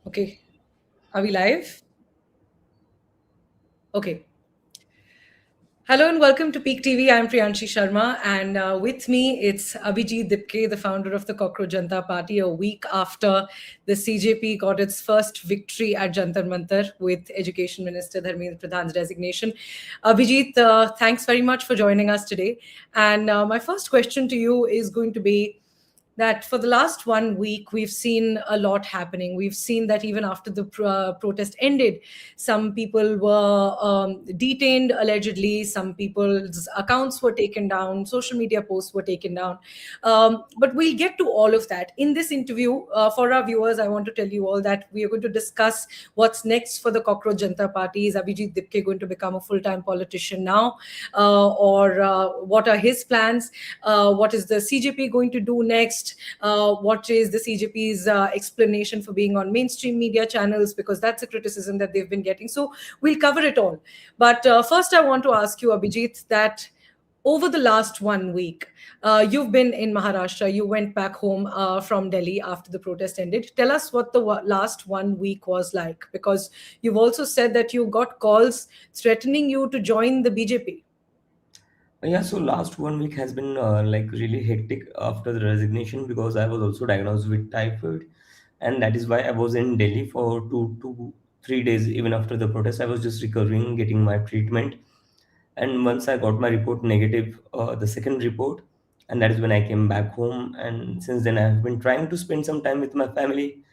Okay. Are we live? Okay. Hello and welcome to Peak TV. I'm Priyanshi Sharma, and with me it's Abhijeet Dipke, the founder of the Cockroach Jantar Party, a week after the CJP got its first victory at Jantar Mantar with Education Minister Dharmendra Pradhan's resignation. Abhijeet, thanks very much for joining us today. And my first question to you is going to be that for the last 1 week, we've seen a lot happening. We've seen that even after the protest ended, some people were detained allegedly, some people's accounts were taken down, social media posts were taken down. But we'll get to all of that. In this interview, for our viewers, I want to tell you all that we are going to discuss what's next for the Cockroach Jantar Party. Is Abhijeet Dipke going to become a full-time politician now? Or what are his plans? What is the CJP going to do next? What is the CJP's explanation for being on mainstream media channels, because that's a criticism that they've been getting. So we'll cover it all. But first, I want to ask you, Abhijeet, that over the last 1 week, you've been in Maharashtra. You went back home from Delhi after the protest ended. Tell us what the last 1 week was like, because you've also said that you got calls threatening you to join the BJP. Yeah, so last 1 week has been like really hectic after the resignation because I was also diagnosed with typhoid, and that is why I was in Delhi for 3 days. Even after the protest, I was just recovering, getting my treatment, and once I got my report negative, the second report, and that is when I came back home. And since then, I have been trying to spend some time with my family,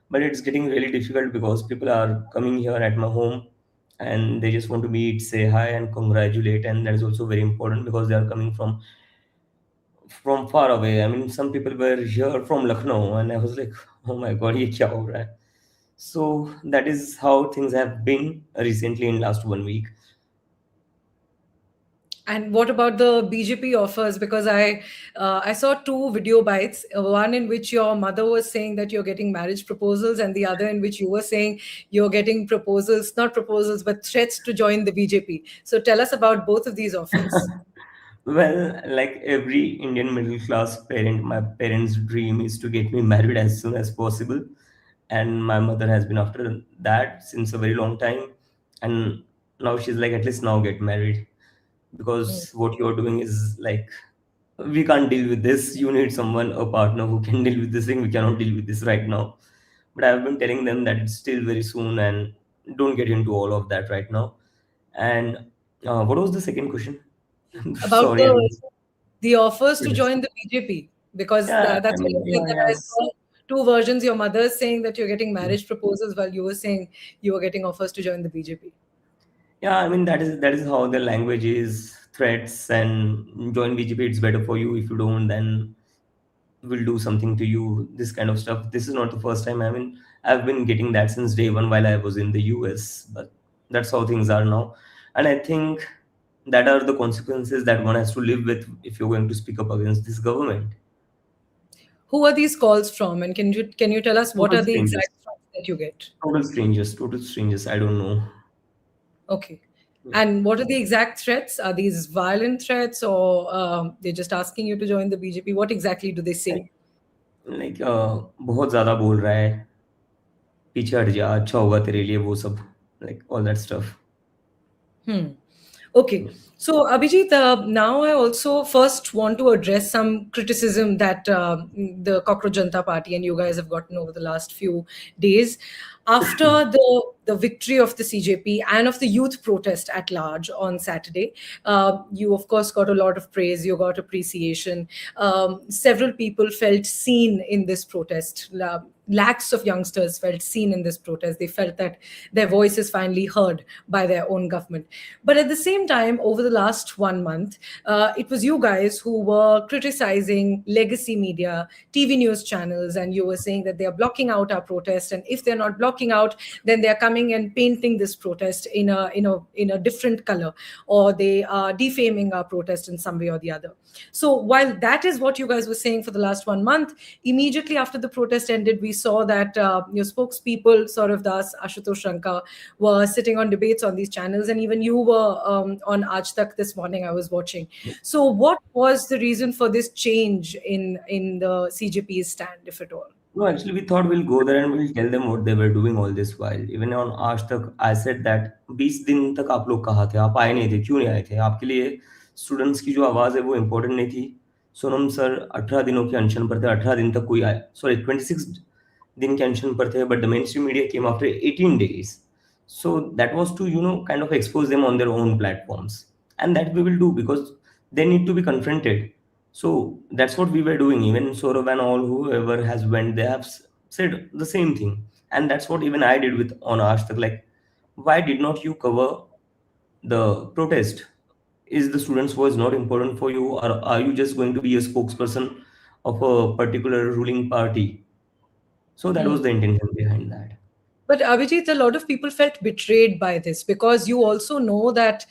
but it's getting really difficult because people are coming here at my home and they just want to meet, say hi, and congratulate. And that is also very important because they are coming from far away. I mean, some people were here from Lucknow, and I was like, oh my god, ye kya ho raha hai? So that is how things have been recently in last 1 week. And what about the BJP offers? Because I saw two video bites, one in which your mother was saying that you're getting marriage proposals, and the other in which you were saying you're getting proposals, not proposals, but threats to join the BJP. So tell us about both of these offers. Well, like every Indian middle class parent, my parents' dream is to get me married as soon as possible. And my mother has been after that since a very long time. And now she's like, at least now get married. Hmm. Because what you're doing is like, we can't deal with this. You need someone, a partner who can deal with this thing. We cannot deal with this right now. But I've been telling them that it's still very soon and don't get into all of that right now. And what was the second question? About Sorry, I the offers to missed. join the BJP, because Yeah, I that's what mean, I'm saying, yeah, that I yes. saw two versions. Your mother is saying that you're getting marriage proposals, while you were saying you were getting offers to join the BJP. Yeah, I mean that is how the language is, threats and join BGP, it's better for you. If you don't, then we'll do something to you, this kind of stuff. This is not the first time. I mean, I've been getting that since day one while I was in the US, but that's how things are now. And I think that are the consequences that one has to live with if you're going to speak up against this government. Who are these calls from, and can you tell us what Total are the strangers. exact threats that you get? Total strangers. I don't know. Okay. And what are the exact threats? Are these violent threats, or they're just asking you to join the BJP? What exactly do they say? Like बहुत ज़्यादा बोल रहा है, पीछे हट जा, अच्छा होगा तेरे लिए, वो सब, like all that stuff. Hmm. Okay. So, Abhijit, now I also first want to address some criticism that the Cockroach Janta Party and you guys have gotten over the last few days. After the victory of the CJP and of the youth protest at large on Saturday, you, of course, got a lot of praise, you got appreciation. Several people felt seen in this protest. Lakhs of youngsters felt seen in this protest. They felt that their voice is finally heard by their own government. But at the same time, over the last 1 month, it was you guys who were criticizing legacy media, TV news channels, and you were saying that they are blocking out our protest. And if they're not blocking out, then they're coming coming and painting this protest in a different color, or they are defaming our protest in some way or the other. So while that is what you guys were saying for the last 1 month, immediately after the protest ended, we saw that your spokespeople, Saurav Das, Ashutosh Shankar, were sitting on debates on these channels, and even you were on Aaj Tak this morning. I was watching. So, what was the reason for this change in the CJP's stand, if at all? No, actually, we thought we'll go there and we'll tell them what they were doing all this while. Even on आज तक I said that 20 दिन तक आप लोग कहाँ थे, आप आए नहीं थे, क्यों नहीं आए थे? आपके लिए स्टूडेंट्स की जो आवाज़ है वो इम्पोर्टेंट नहीं थी. सोनम सर 18 दिनों के अनशन पर थे, 18 दिन तक कोई आए, सॉरी 26 दिन के अनशन पर थे, but the mainstream media came after 18 days. So that was to, kind of expose them on their own platforms. And that we will do because they need to be confronted. So that's what we were doing. Even Saurav and all whoever has went, they have said the same thing. And that's what even I did with on Aaj Tak. Like, why did not you cover the protest? Is the students' voice not important for you, or are you just going to be a spokesperson of a particular ruling party? So that was Hmm. the intention behind that. But Abhijit, a lot of people felt betrayed by this, because you also know that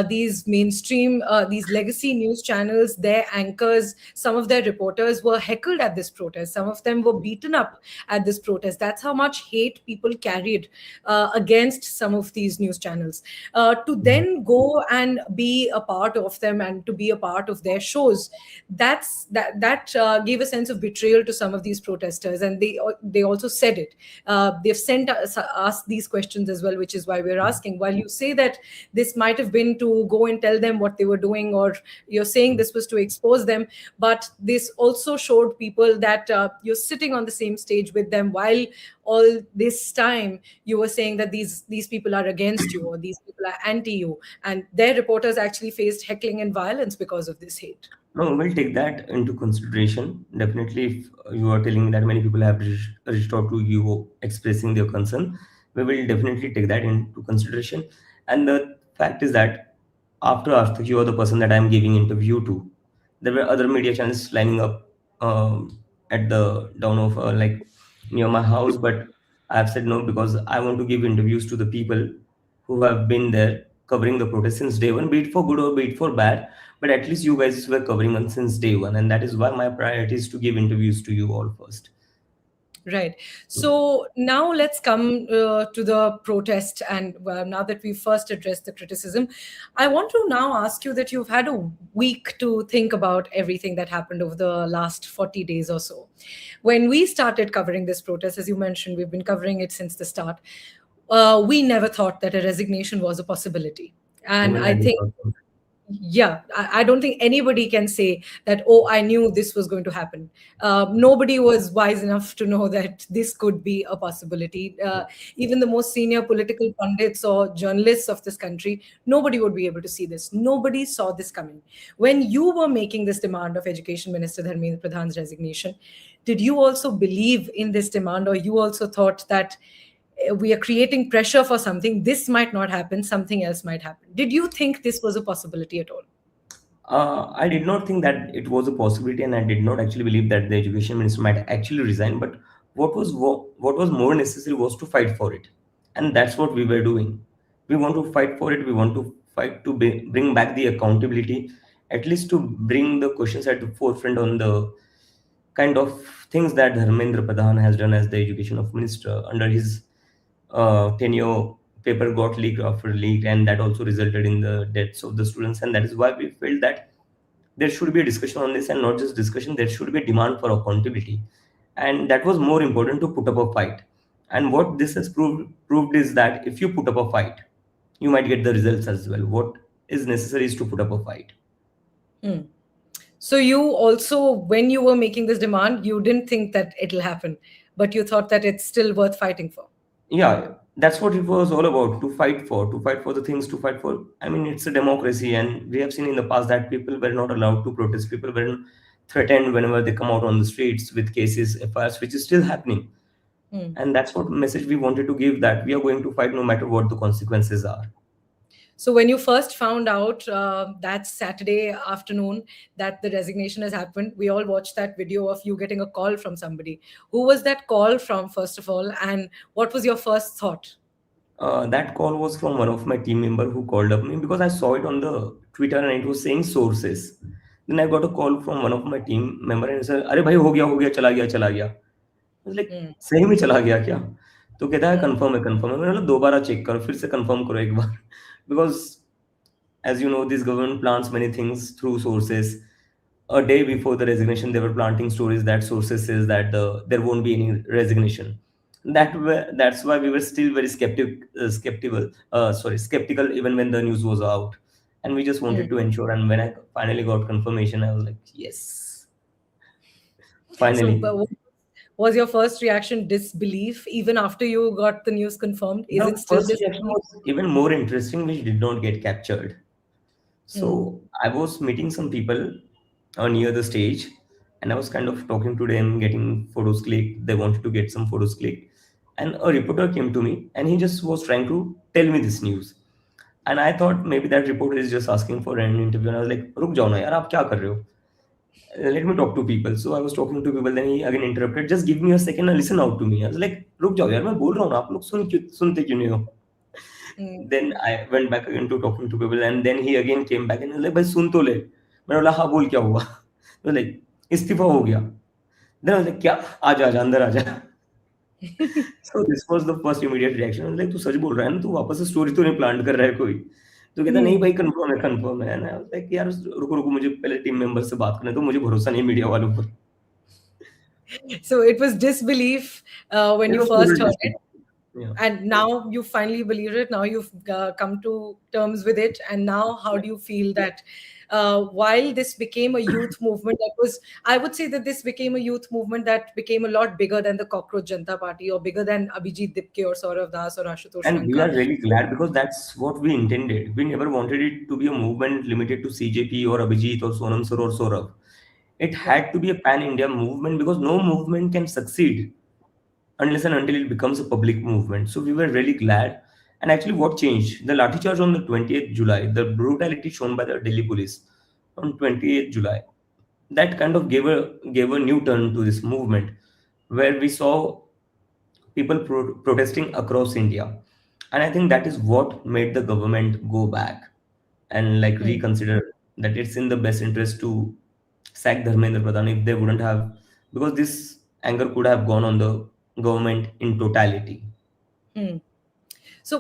these mainstream, these legacy news channels, their anchors, some of their reporters were heckled at this protest. Some of them were beaten up at this protest. That's how much hate people carried against some of these news channels. To then go and be a part of them and to be a part of their shows, that gave a sense of betrayal to some of these protesters, and they also said it. They've sent us these questions as well, which is why we're asking. While you say that this might have been to go and tell them what they were doing, or you're saying this was to expose them, but this also showed people that you're sitting on the same stage with them, while all this time you were saying that these people are against you, or these people are anti you, and their reporters actually faced heckling and violence because of this hate. No, we'll take that into consideration. Definitely, if you are telling that many people have reached out to you expressing their concern, we will definitely take that into consideration. And the fact is that after you are the person that I'm giving interview to, there were other media channels lining up at the down of like near my house, but I have said no because I want to give interviews to the people who have been there covering the protest since day one, be it for good or be it for bad. But at least you guys were covering on since day one, and that is why my priority is to give interviews to you all first. Right. So now let's come to the protest. And now that we've first addressed the criticism, I want to now ask you that you've had a week to think about everything that happened over the last 40 days or so. When we started covering this protest, as you mentioned, we've been covering it since the start. We never thought that a resignation was a possibility. And Even I I did think, not. yeah, I don't think anybody can say that, oh, I knew this was going to happen. Nobody was wise enough to know that this could be a possibility. Even the most senior political pundits or journalists of this country, nobody would be able to see this. Nobody saw this coming. When you were making this demand of Education Minister Dharmendra Pradhan's resignation, did you also believe in this demand, or you also thought that we are creating pressure for something, this might not happen, something else might happen? Did you think this was a possibility at all? I did not think that it was a possibility, and I did not actually believe that the education minister might actually resign. But what was more necessary was to fight for it, and that's what we were doing. We want to fight for it. We want to fight to bring back the accountability, at least to bring the questions at the forefront on the kind of things that Dharmendra Pradhan has done as the education of minister under his tenure. Paper got leaked after leaked, and that also resulted in the deaths of the students. And that is why we felt that there should be a discussion on this, and not just discussion, there should be a demand for accountability. And that was more important to put up a fight. And what this has proved is that if you put up a fight, you might get the results as well. What is necessary is to put up a fight. Hmm. So you also, when you were making this demand, you didn't think that it'll happen, but you thought that it's still worth fighting for. Yeah, that's what it was all about, to fight for the things, to fight for. I mean, it's a democracy, and we have seen in the past that people were not allowed to protest. People were threatened whenever they come out on the streets with cases, FIRs, which is still happening. Hmm. And that's what message we wanted to give, that we are going to fight no matter what the consequences are. So when you first found out that Saturday afternoon that the resignation has happened, we all watched that video of you getting a call from somebody. Who was that call from, first of all, and what was your first thought? That call was from one of my team member who called up me because I saw it on the Twitter and it was saying sources. Then I got a call from one of my team member and he said, "अरे भाई हो गया चला गया चला गया." I was like, mm, सही में चला गया क्या? तो कहता है mm, कंफर्म है। मैंने बोला दोबारा चेक करो फिर से कंफर्म करो एक बार because as you know, this government plants many things through sources. A day before the resignation, they were planting stories that sources says that there won't be any resignation. That's why we were still very skeptical even when the news was out, and we just mm. wanted to ensure. And when I finally got confirmation, I was like, yes, So, finally. was your first reaction disbelief even after you got the news confirmed? Is The it still first reaction disbelief? was even more interesting, which did not get captured. Mm, So I was meeting some people near the stage, and I was kind of talking to them, getting photos clicked. They wanted to get some photos clicked, and a reporter came to me, and he just was trying to tell me this news. And I thought maybe that reporter is just asking for an interview. And I was like, "रुक जाओ ना यार, आप क्या कर रहे हो? Let me talk to people." So I was talking to people. Then he again interrupted. Just give me a second and listen out to me. I was like, "रुक जाओ यार, मैं बोल रहा हूँ ना, आप लोग सुनते क्यों नहीं हो?" mm, Then I went back again to talking to people, and then he again came back and he was like, "भाई सुन तो ले." मैंने बोला, "हाँ बोल क्या हुआ?" He was like, "इस्तीफा हो गया." Then I was like, "क्या? आजा आजा अंदर आजा." So this was the first immediate reaction. I was like, "तू सच बोल रहा है ना? तू वापस से स्टोरी तो नहीं प्लांट कर रहा है कोई?" तो कहता नहीं mm. भाई कंफर्म है। And I was like, यार रुको रुको मुझे पहले टीम मेंबर से बात करने दो, मुझे भरोसा नहीं मीडिया वालों पर। So it was disbelief when It you was first total heard it, disbelief. Yeah. and now you finally believe it. Now you've come to terms with it, and now how do you feel that while this became a youth movement, that was, I would say that this became a youth movement that became a lot bigger than the Cockroach Janta Party or bigger than Abhijeet Dipke or Saurav Das or Ashutosh And we Ranka. are really glad because that's what we intended. We never wanted it to be a movement limited to CJP or Abhijit or Sonam Sir or Saurabh. It Yeah. had to be a pan India movement because no movement can succeed unless and until it becomes a public movement. So we were really glad. And actually, what changed? The lathi charge on the 20th July, the brutality shown by the Delhi police on 28th July, that kind of gave a new turn to this movement, where we saw people protesting across India. And I think that is what made the government go back and like Hmm. reconsider that it's in the best interest to sack Dharmendra Pradhan if they wouldn't have, because this anger could have gone on the government in totality. Hmm. So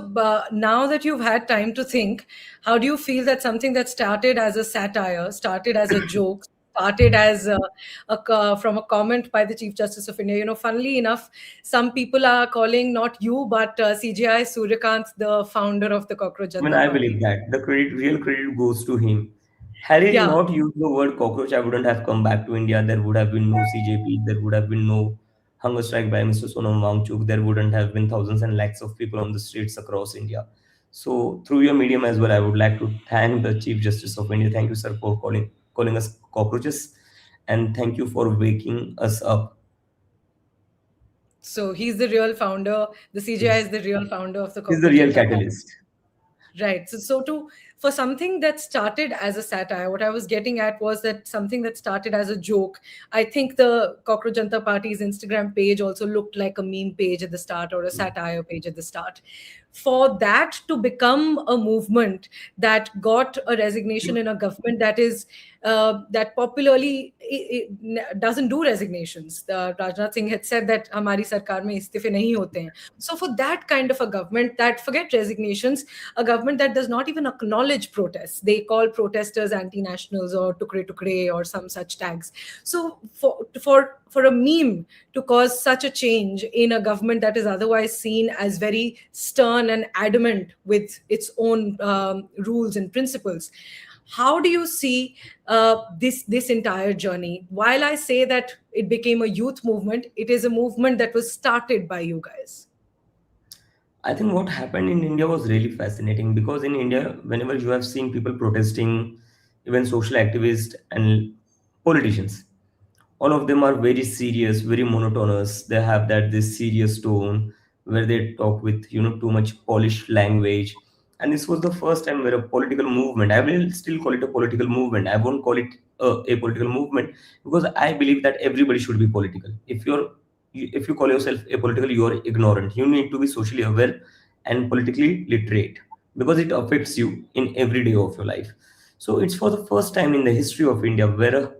now that you've had time to think, how do you feel that something that started as a satire, started as a joke, started as from a comment by the Chief Justice of India? Funnily enough, some people are calling not you but CJI Suryakant the founder of the Cockroach I mean, Janta I Party. believe that the real credit goes to him. Had he Yeah. not used the word cockroach, I wouldn't have come back to India. There would have been no CJP. There would have been no hunger strike by Mr. Sonam Wangchuk. There wouldn't have been thousands and lakhs of people on the streets across India. So, through your medium as well, I would like to thank the Chief Justice of India. Thank you, sir, for calling us cockroaches, and thank you for waking us up. So he's the real founder. The CJI Yes, is the real founder of the he's the Cockroach real Janta Party. catalyst. Right. So for something that started as a satire, what I was getting at was that something that started as a joke. I think the Cockroach Janta Party's Instagram page also looked like a meme page at the start or a satire page at the start. For that to become a movement that got a resignation in a government that is that popularly doesn't do resignations. Rajnath Singh had said that हमारी सरकार में इस्तीफे नहीं होते हैं. So for that kind of a government that forget resignations, a government that does not even acknowledge protests. They call protesters anti-nationals or tukre tukre or some such tags. So for a meme to cause such a change in a government that is otherwise seen as very stern and adamant with its own rules and principles, how do you see this entire journey? While I say that it became a youth movement, it is a movement that was started by you guys. I think what happened in India was really fascinating because in India, whenever you have seen people protesting, even social activists and politicians, all of them are very serious, very monotonous. They have that this serious tone where they talk with too much polished language. And this was the first time where a political movement, I will still call it a political movement. I won't call it a political movement because I believe that everybody should be political. If you call yourself a political, you are ignorant. You need to be socially aware and politically literate, because it affects you in every day of your life. So it's for the first time in the history of India where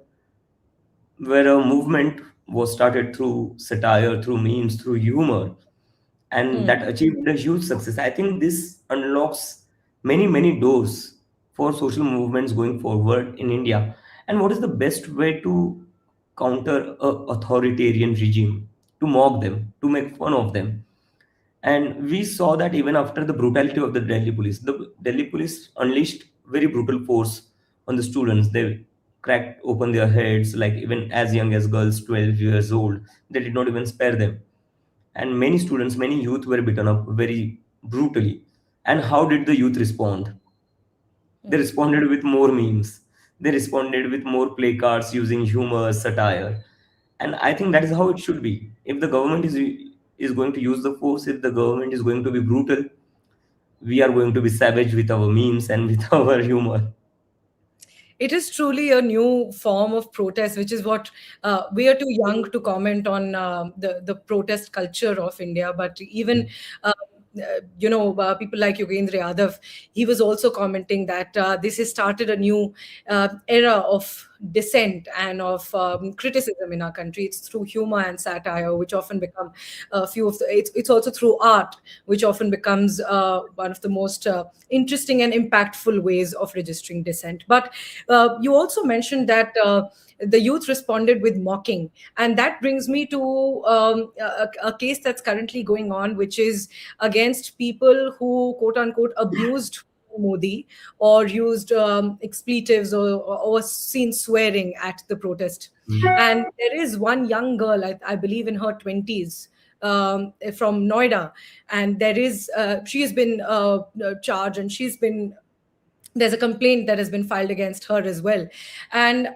a movement was started through satire, through memes, through humor, and Hmm. that achieved a huge success. I think this unlocks many doors for social movements going forward in India. And what is the best way to counter a authoritarian regime? To mock them, to make fun of them. And we saw that even after the brutality of the Delhi police. The Delhi police unleashed very brutal force on the students. They cracked open their heads, like even as young as girls, 12 years old. They did not even spare them. And many students, many youth were beaten up very brutally. And how did the youth respond? They Hmm. responded with more memes. They responded with more placards using humor, satire. And I think that is how it should be. If the government is going to use the force, if the government is going to be brutal, we are going to be savage with our memes and with our humor. It is truly a new form of protest, which is what we are too young to comment on the protest culture of India. But even people like Yogendra Yadav, he was also commenting that this has started a new era of dissent and of criticism in our country. It's through humor and satire, which often become a few of the. It's also through art, which often becomes one of the most interesting and impactful ways of registering dissent. But you also mentioned that the youth responded with mocking, and that brings me to a case that's currently going on, which is against people who quote unquote abused Modi or used expletives or seen swearing at the protest. And there is one young girl, I believe in her 20s, from Noida, and there is she has been charged, and there's a complaint that has been filed against her as well. And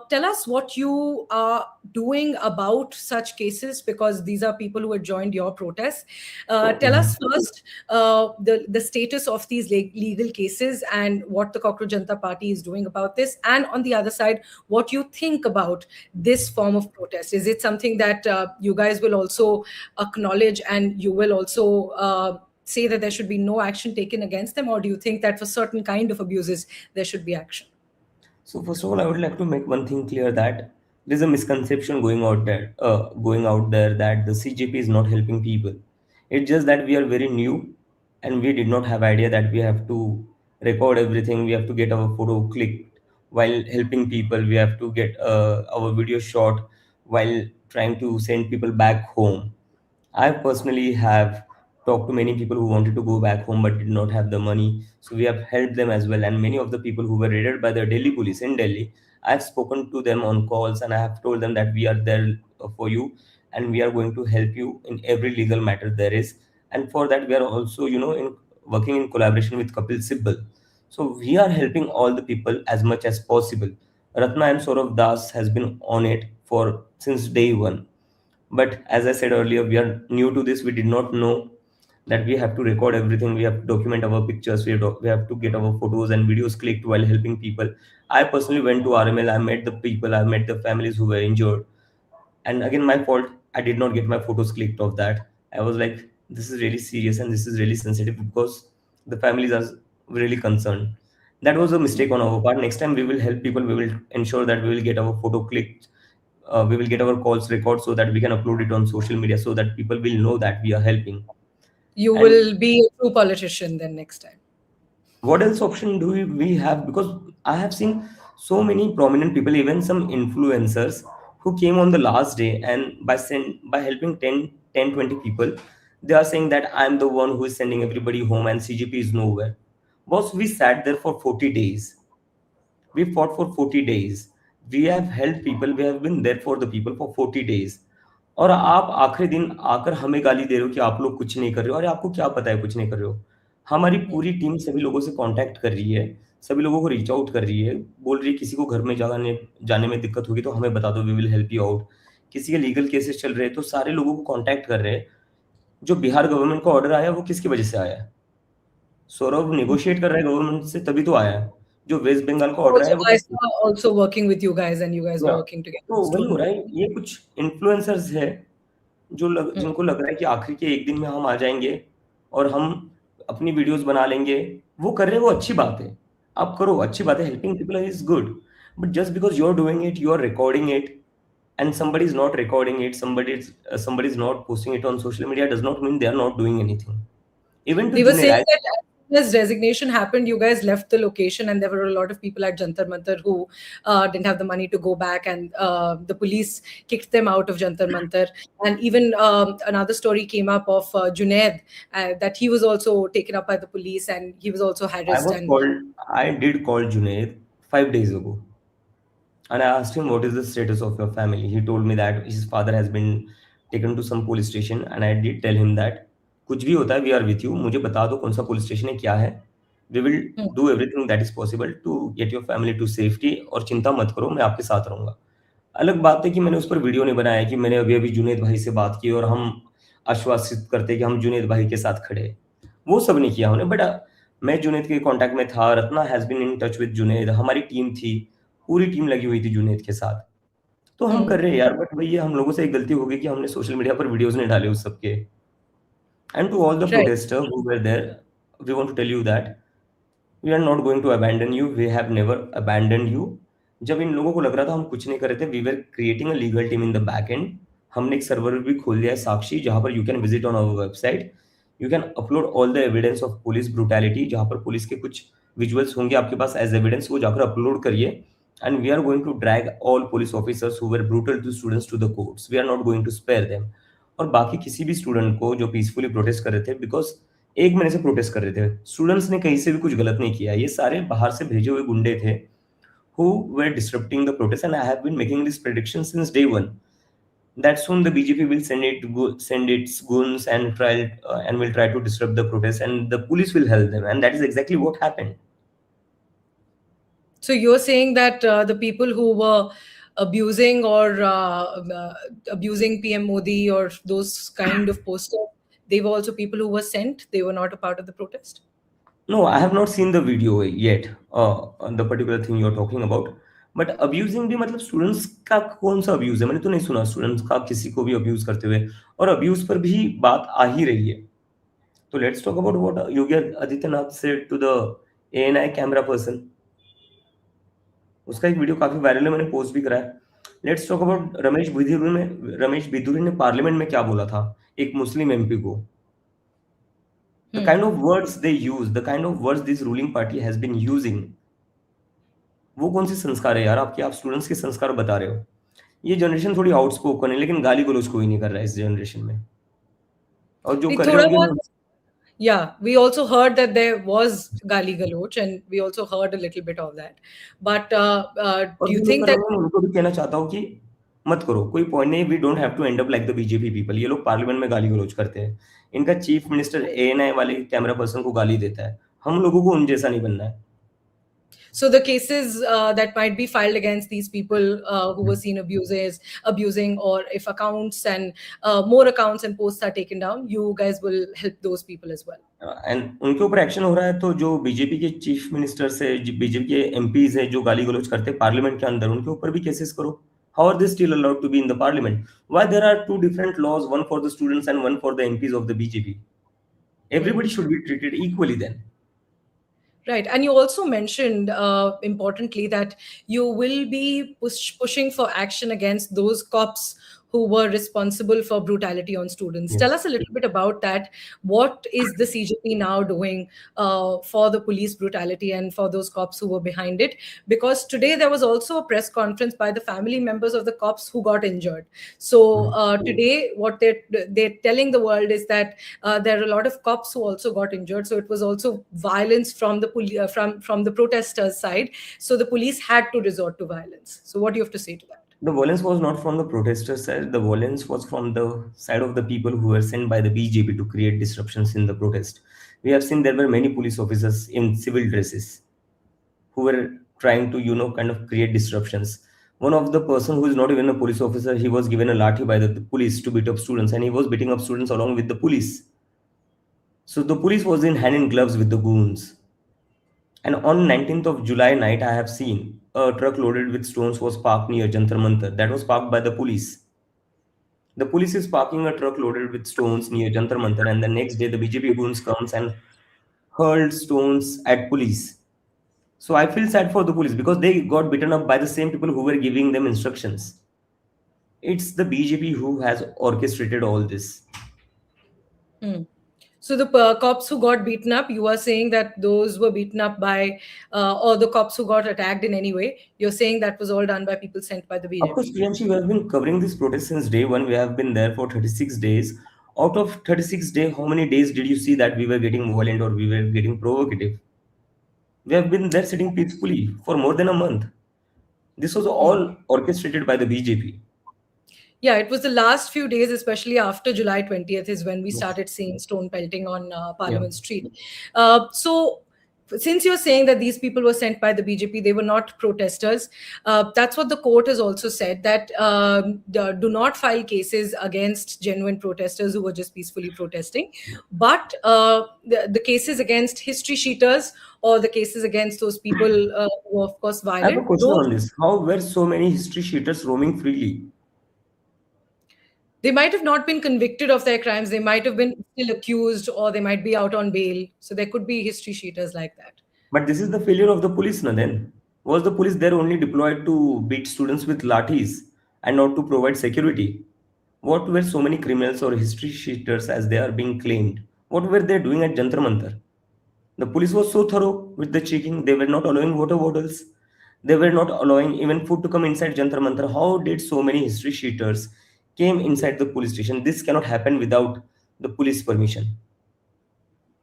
tell us what you are doing about such cases, because these are people who had joined your protests. Tell us first the status of these legal cases and what the Cockroach Janta Party is doing about this. And on the other side, what you think about this form of protest. Is it something that you guys will also acknowledge, and you will also say that there should be no action taken against them, or do you think that for certain kind of abuses there should be action? So first of all, I would like to make one thing clear that there's a misconception going out there that the CJP is not helping people. It's just that we are very new, and we did not have idea that we have to record everything. We have to get our photo clicked while helping people. We have to get our video shot while trying to send people back home. I personally have talked to many people who wanted to go back home but did not have the money. So we have helped them as well. And many of the people who were raided by the Delhi police in Delhi, I've spoken to them on calls and I have told them that we are there for you and we are going to help you in every legal matter there is. And for that, we are also, working in collaboration with Kapil Sibbal. So we are helping all the people as much as possible. Ratna and Saurav Das has been on it for since day one, but as I said earlier, we are new to this. We did not know that we have to record everything. We have to document our pictures. We have to get our photos and videos clicked while helping people. I personally went to RML. I met the people. I met the families who were injured. And again, my fault. I did not get my photos clicked of that. I was like, this is really serious and this is really sensitive because the families are really concerned. That was a mistake on our part. Next time we will help people. We will ensure that we will get our photo clicked. We will get our calls recorded so that we can upload it on social media so that people will know that we are helping. You And will be a true politician then next time. what else option do we have? Because I have seen so many prominent people, even some influencers who came on the last day, and by helping 10, 20 people, they are saying that I'm the one who is sending everybody home and CGP is nowhere. Boss, we sat there for 40 days. We fought for 40 days. We have helped people. We have been there for the people for 40 days. और आप आखिरी दिन आकर हमें गाली दे रहे हो कि आप लोग कुछ नहीं कर रहे हो। अरे आपको क्या पता है कुछ नहीं कर रहे हो? हमारी पूरी टीम सभी लोगों से कांटेक्ट कर रही है, सभी लोगों को रीच आउट कर रही है, बोल रही है किसी को घर में जाने जाने में दिक्कत होगी तो हमें बता दो, we will help you out. किसी के लीगल केसेस चल रहे हैं तो सारे लोगों को कांटेक्ट कर रहे हैं। जो बिहार गवर्नमेंट का ऑर्डर आया वो किसकी वजह से आया है? सौरभ नेगोशिएट कर रहा है गवर्नमेंट से तभी तो आया है। जो वेस्ट बंगाल का ऑर्डर आया Also, है वो I किस saw also working with you guys, and you guys were या working together. तो It's वही हो totally. रहा है। ये कुछ इन्फ्लुएंसर्स है Hmm. जिनको लग रहा है कि आखिर के एक दिन में हम आ जाएंगे और हम अपनी वीडियोस बना लेंगे, वो कर रहे हैं, वो अच्छी बात है, आप करो, अच्छी बात है, helping people is good, but just because you are doing it, you are recording it, and somebody is not recording it, somebody is not posting it on social media, does not mean they are not doing anything. Even to They were Junaid, saying that as soon as resignation happened, you guys left the location, and there were a lot of people at Jantar Mantar who didn't have the money to go back, and the police kicked them out of Jantar Mantar. And even another story came up of Junaid, that he was also taken up by the police, and he was also I harassed. was And called, I did call Junaid 5 days ago, and I asked him, what is the status of your family? He told me that his father has been taken to some police station, and I did tell him that कुछ भी होता है, we are with you, मुझे बता दो कौन सा police station है, क्या है, we will hmm, do everything that is possible to get your family to safety, और चिंता मत करो, मैं आपके साथ रहूंगा। अलग बात है कि मैंने उस पर वीडियो नहीं बनाया कि मैंने अभी अभी जुनेद भाई से बात की और हम आश्वासित करते कि हम जुनेद भाई के साथ खड़े हैं। वो सब नहीं किया हमने, बट मैं जुनेद के कांटेक्ट में था, Ratna has been in touch with Junaid, हमारी टीम थी, पूरी टीम लगी हुई थी जुनेद के साथ। तो हम कर hmm, रहे हैं यार, बट भैया हम लोगों से एक गलती हो गई कि हमने सोशल मीडिया पर वीडियोस नहीं डाले उस सबके। And to all the right. Protester who were there, we want to tell you that we are not going to abandon you, we have never abandon you. जब इन लोगों को लग रहा था हम कुछ नहीं कर रहे थे, we were creating a legal team in the back end. हमने एक सर्वर भी खोल दिया है साक्षी, जहां पर you can visit on our website, you can upload all the evidence of police brutality, जहां पर पुलिस के कुछ विजुअल्स होंगे आपके पास एज एविडेंस, वो जाकर अपलोड करिए। And we are going to drag all police officers who were brutal to students to the courts, we are not going to spare them. और बाकी किसी भी स्टूडेंट को जो पीसफुली प्रोटेस्ट कर रहे थे, बिकॉज 1 महीने से प्रोटेस्ट कर रहे थे, स्टूडेंट्स ने कहीं से भी कुछ गलत नहीं किया, ये सारे बाहर से भेजे हुए गुंडे थे who were disrupting the protest, and I have been making this prediction since day one that soon the BJP will send its goons and will try to disrupt the protest, and the police will help them, and that is exactly what happened. So you're saying that the people who were abusing or abusing PM Modi or those kind of posters, they were also people who were sent. They were not a part of the protest. No, I have not seen the video yet, on the particular thing you're talking about. But abusing भी मतलब students का कौन सा abuse है? मैंने तो नहीं सुना स्टूडेंट्स का किसी को भी अब्यूज करते हुए, और अब्यूज पर भी बात आ ही रही है। तो let's talk about what Yogi Adityanath said to the ANI camera person. उसका एक वीडियो काफी वायरल है, मैंने पोस्ट भी करा है। Let's talk about Ramesh Bidhuri ने पार्लियामेंट में क्या बोला था एक मुस्लिम एमपी को। The Hmm. kind of words they use, the kind of words this ruling party has been using, वो कौन सी संस्कार है यार आपके? आप स्टूडेंट्स के संस्कार बता रहे हो। ये जनरेशन थोड़ी आउटस्पोकन है, लेकिन गाली गलौज कोई नहीं कर रहा है इस जनरेशन में, और जो नहीं, कर रहे थोड़ा होंगे बहुत, ना। yeah, we also heard that there was gali galoch, and we also heard a little bit of that. But और do you जो नहीं think कर रहे that? होंगे उनको भी कहना चाहता हूँ कि मत करो, कोई पॉइंट नहीं, we don't have to end up like the BJP people. ये लोग पार्लियामेंट में गाली गलौज करते हैं, इनका चीफ मिनिस्टर एएनआई वाले कैमरा पर्सन को गाली देता है, हम लोगों को उन जैसा नहीं बनना है। So the cases that might be filed against these people who were seen abusing, or if accounts and more accounts and posts are taken down, you guys will help those people as well. And उनके ऊपर action हो रहा है, तो जो BJP के chief minister से, BJP के एमपीज है जो गाली गलौज करते हैं पार्लियामेंट के अंदर, उनके ऊपर भी केसेस करो। How are they still allowed to be in the parliament? Why there are two different laws, one for the students and one for the MPs of the BJP? Hmm. Everybody should be treated equally then. Right. And you also mentioned, importantly, that you will be pushing for action against those cops who were responsible for brutality on students. Tell Yes. us a little bit about that. What is the CJP now doing for the police brutality and for those cops who were behind it? Because today there was also a press conference by the family members of the cops who got injured. So today, what they're telling the world is that there are a lot of cops who also got injured. So it was also violence from the from the protesters' side. So the police had to resort to violence. So what do you have to say to that? The violence was not from the protesters' side, the violence was from the side of the people who were sent by the BJP to create disruptions in the protest. We have seen there were many police officers in civil dresses who were trying to, kind of create disruptions. One of the person who is not even a police officer, he was given a lathi by the police to beat up students, and he was beating up students along with the police. So the police was in hand in gloves with the goons. And on 19th of July night, I have seen a truck loaded with stones was parked near Jantar Mantar. That was parked by the police. The police is parking a truck loaded with stones near Jantar Mantar, and the next day the BJP goons comes and hurled stones at police. So I feel sad for the police because they got beaten up by the same people who were giving them instructions. It's the BJP who has orchestrated all this. Hmm. So the cops who got beaten up, you are saying that those were beaten up by, or the cops who got attacked in any way, you're saying that was all done by people sent by the Of course, BJP. Priyanshi, we have been covering this protest since day one. We have been there for 36 days. Out of 36 days, how many days did you see that we were getting violent or we were getting provocative? We have been there sitting peacefully for more than a month. This was Hmm. all orchestrated by the BJP. Yeah, it was the last few days, especially after July 20th, is when we Yes. started seeing stone pelting on Yeah. Parliament Street. So, since you're saying that these people were sent by the BJP, they were not protesters. That's what the court has also said, that do not file cases against genuine protesters who were just peacefully protesting. But the cases against history sheeters or the cases against those people who were, of course, I have a violent, question those on this. How were so many history sheeters roaming freely? they might have not been convicted of their crimes. They might have been still accused, or they might be out on bail. So there could be history sheeters like that. But this is the failure of the police, na then. Was the police there only deployed to beat students with lathis and not to provide security? What were so many criminals or history cheaters as they are being claimed? What were they doing at Jantar Mantar? The police was so thorough with the checking, they were not allowing water bottles. They were not allowing even food to come inside Jantar Mantar. How did so many history cheaters came inside the police station? This cannot happen without the police permission.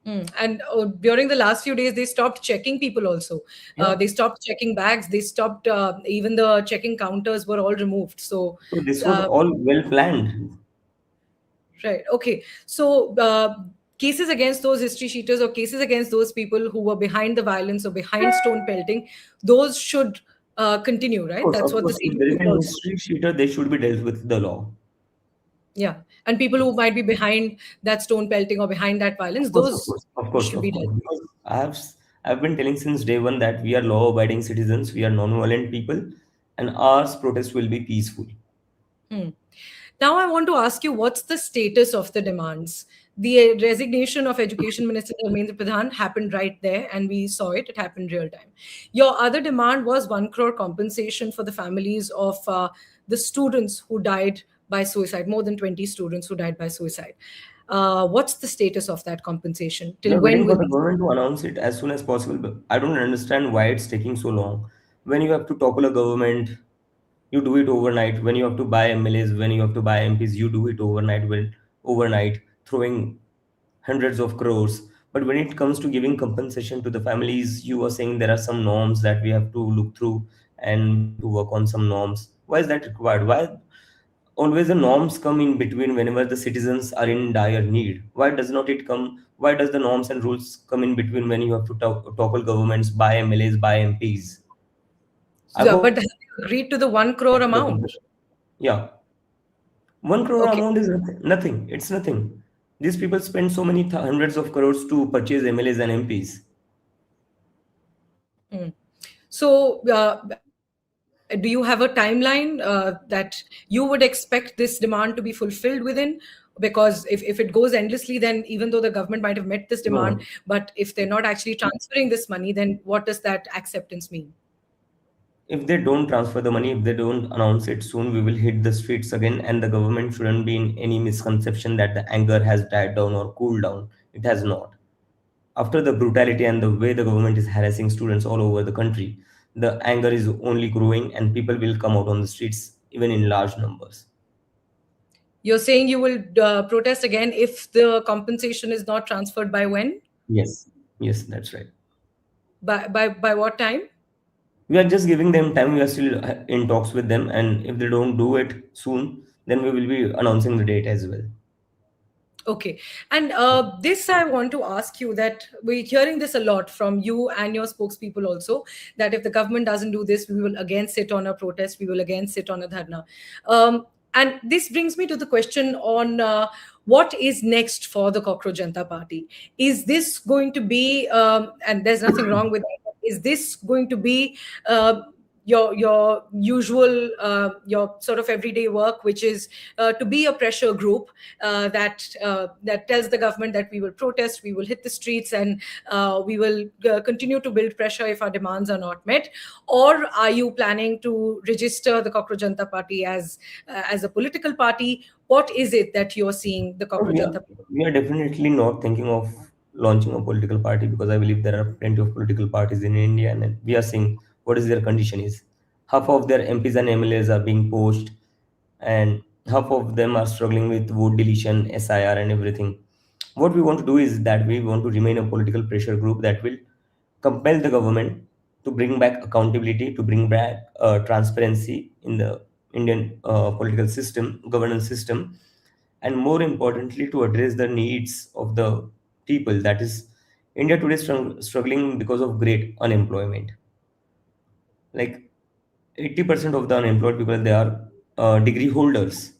And during the last few days, they stopped checking people also. Yeah. They stopped checking bags. They stopped, even the checking counters were all removed. So, So this was uh, all well planned. right. Okay. So, cases against those history sheeters or cases against those people who were behind the violence or behind stone pelting, those should continue, right? That's Of what the course, if there CJP is is an also. history cheater, they should be dealt with the law. Yeah. And people who might be behind that stone pelting or behind that violence, Of course, of those course, of course, should of be course. dealt. Because I've been telling since day one that we are law-abiding citizens, we are non-violent people, and our protest will be peaceful. Hmm. Now, I want to ask you, what's the status of the demands? The resignation of Education Minister Dharmendra Pradhan happened right there, and we saw it. It happened real time. Your other demand was 1 crore compensation for the families of the students who died by suicide, more than 20 students who died by suicide. What's the status of that compensation? We Till are when waiting for will the these? government to announce it as soon as possible, but I don't understand why it's taking so long. When you have to topple a government, you do it overnight. When you have to buy MLAs, when you have to buy MPs, you do it overnight. When overnight, throwing hundreds of crores. But when it comes to giving compensation to the families, you are saying there are some norms that we have to look through and we have to work on some norms. Why is that required? Why always the norms come in between whenever the citizens are in dire need? Why does not it come? Why does the norms and rules come in between when you have to topple governments, buy MLAs, buy MPs? I Yeah, hope but have you agreed to the 1 crore the amount? compensation. Yeah, 1 crore Okay. amount is nothing. Nothing. It's nothing. These people spend so many hundreds of crores to purchase MLAs and MPs. Mm. So, do you have a timeline that you would expect this demand to be fulfilled within? Because if it goes endlessly, then even though the government might have met this demand, No, but if they're not actually transferring this money, then what does that acceptance mean? if they don't transfer the money, if they don't announce it soon, we will hit the streets again, and the government shouldn't be in any misconception that the anger has died down or cooled down. It has not. After the brutality and the way the government is harassing students all over the country, the anger is only growing, and people will come out on the streets even in large numbers. You're saying you will protest again if the compensation is not transferred by when? Yes, yes, that's right. By what time? We are just giving them time. We are still in talks with them, and if they don't do it soon, then we will be announcing the date as well. Okay. And this I want to ask you, that we're hearing this a lot from you and your spokespeople also, that if the government doesn't do this, we will again sit on a protest, we will again sit on a dharna. And this brings me to the question on what is next for the Cockroach Janta Party. Is this going to be, and there's nothing wrong with that, is this going to be your usual your sort of everyday work, which is to be a pressure group that tells the government that we will protest, we will hit the streets, and we will continue to build pressure if our demands are not met? Or are you planning to register the Cockroach Janata Party as a political party? What is it that you're seeing the No, Cockroach Janata Party? we are definitely not thinking of launching a political party because I believe there are plenty of political parties in India, and we are seeing what is their condition is. Half of their MPs and MLAs are being poached, and half of them are struggling with vote deletion, SIR, and everything. What we want to do is that we want to remain a political pressure group that will compel the government to bring back accountability, to bring back transparency in the Indian political system, governance system, and more importantly, to address the needs of the people. That is, India today is struggling because of great unemployment. Like 80% of the unemployed people, they are degree holders,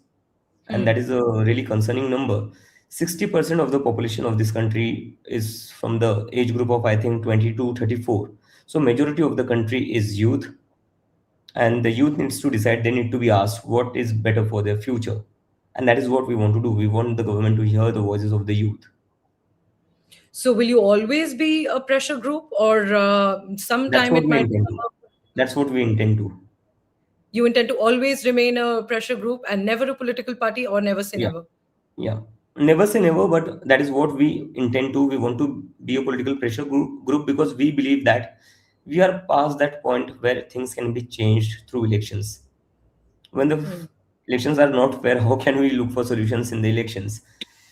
and Hmm. that is a really concerning number. 60% of the population of this country is from the age group of, I think, 20 to 34. So majority of the country is youth, and the youth needs to decide. They need to be asked what is better for their future, and that is what we want to do. We want the government to hear the voices of the youth. So will you always be a pressure group, or That's sometime what it we might intend become to. That's what we intend to. you intend to always remain a pressure group and never a political party, or never say Yeah. never? Yeah. Never say never, but that is what we intend to. We want to be a political pressure group because we believe that we are past that point where things can be changed through elections. When the Hmm. elections are not fair, how can we look for solutions in the elections?